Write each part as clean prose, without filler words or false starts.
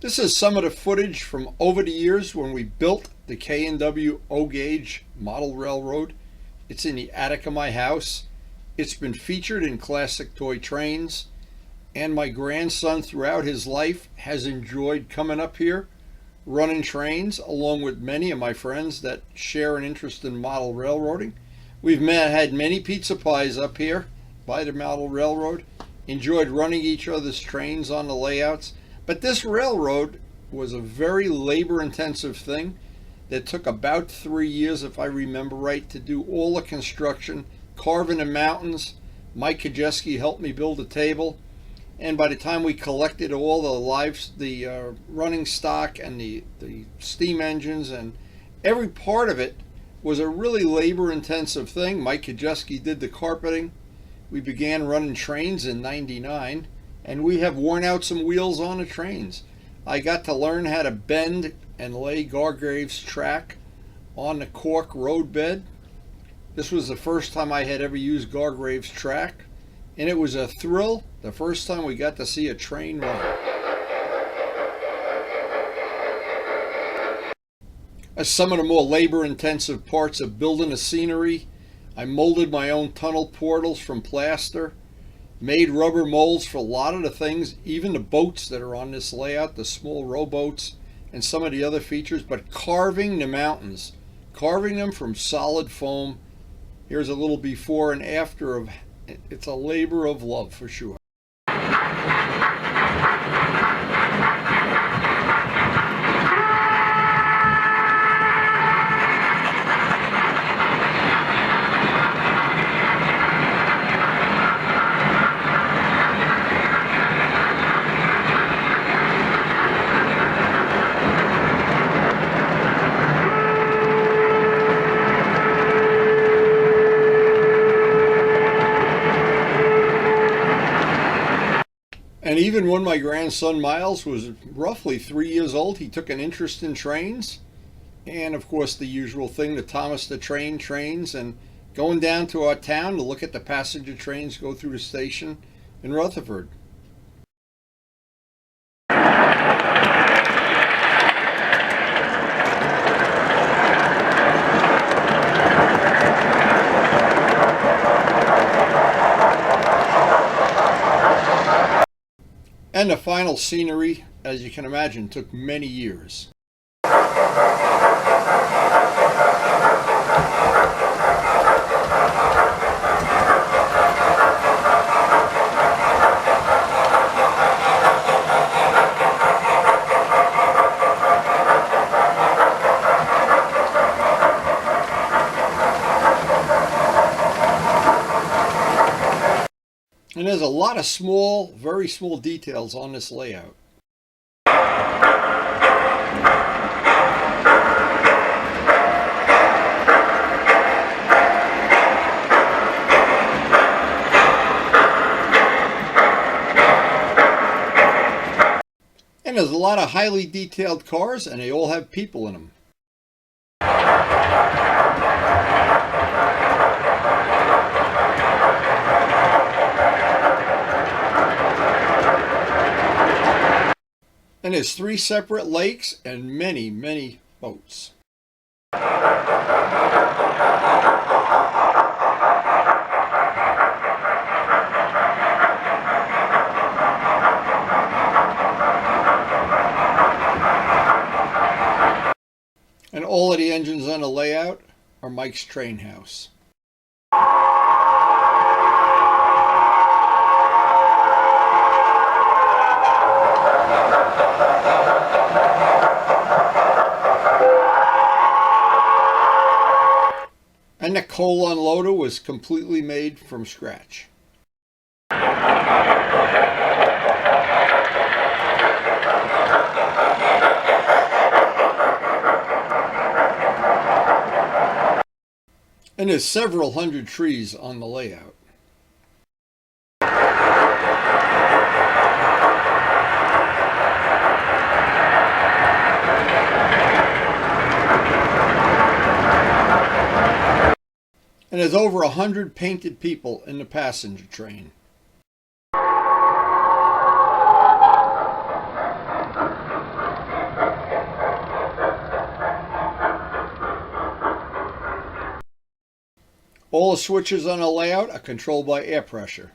This is some of the footage from over the years when we built the K&W O-Gauge model railroad. It's in the attic of my house. It's been featured in classic toy trains, and my grandson throughout his life has enjoyed coming up here, running trains, along with many of my friends that share an interest in model railroading. We've had many pizza pies up here by the model railroad, enjoyed running each other's trains on the layouts. But this railroad was a very labor-intensive thing that took about 3 years, if I remember right, to do all the construction, carving the mountains. Mike Kajeski helped me build a table, and by the time we collected all the running stock and the steam engines and every part of it was a really labor-intensive thing. Mike Kajeski did the carpeting. We began running trains in '99. And we have worn out some wheels on the trains. I got to learn how to bend and lay Gargrave's track on the cork roadbed. This was the first time I had ever used Gargrave's track, and it was a thrill the first time we got to see a train run. As some of the more labor-intensive parts of building the scenery, I molded my own tunnel portals from plaster, made rubber molds for a lot of the things, even the boats that are on this layout, the small rowboats and some of the other features, but carving the mountains, carving them from solid foam. Here's a little before and after of, it's a labor of love for sure. And even when my grandson Miles was roughly 3 years old, he took an interest in trains. And of course the usual thing, the Thomas the Train trains, and going down to our town to look at the passenger trains go through the station in Rutherford. And the final scenery, as you can imagine, took many years. And there's a lot of small, very small details on this layout. And there's a lot of highly detailed cars, and they all have people in them. And there's 3 separate lakes and many, many boats. And all of the engines on the layout are Mike's train house. And the coal unloader was completely made from scratch. And there's several hundred trees on the layout. And there's over 100 painted people in the passenger train. All the switches on the layout are controlled by air pressure.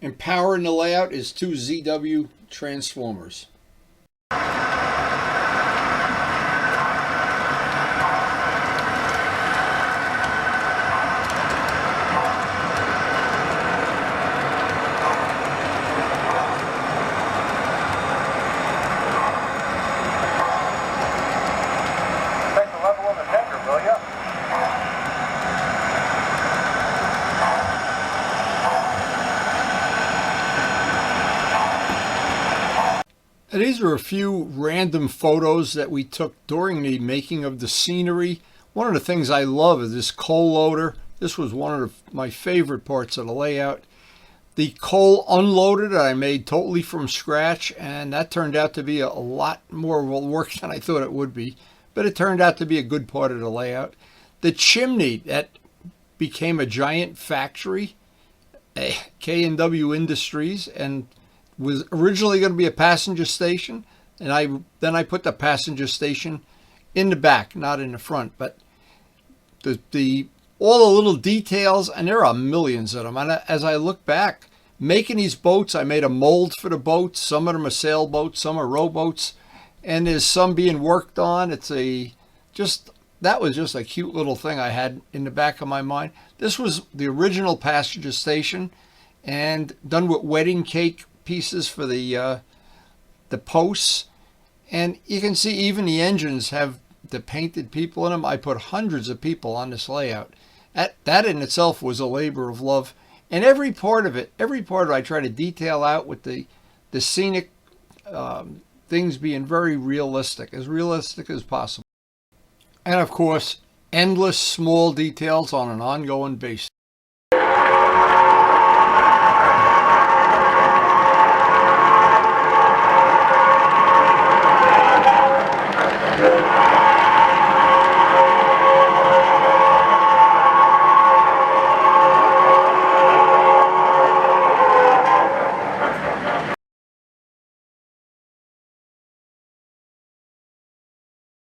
And power in the layout is 2 ZW transformers. Check the level of the tanker, will ya? And these are a few random photos that we took during the making of the scenery. One of the things I love is this coal loader. This was one of my favorite parts of the layout. The coal unloaded I made totally from scratch, and that turned out to be a lot more work than I thought it would be, but it turned out to be a good part of the layout. The chimney that became a giant factory, K&W Industries, and was originally going to be a passenger station, and then I put the passenger station in the back, not in the front. But all the little details, and there are millions of them. And as I look back, making these boats, I made a mold for the boats. Some of them are sailboats, some are rowboats, and there's some being worked on. That was just a cute little thing I had in the back of my mind. This was the original passenger station, and done with wedding cake pieces for the posts. And you can see even the engines have the painted people in them. I put hundreds of people on this layout. That in itself was a labor of love. And every part of it I try to detail out with the scenic things being very realistic as possible. And of course, endless small details on an ongoing basis.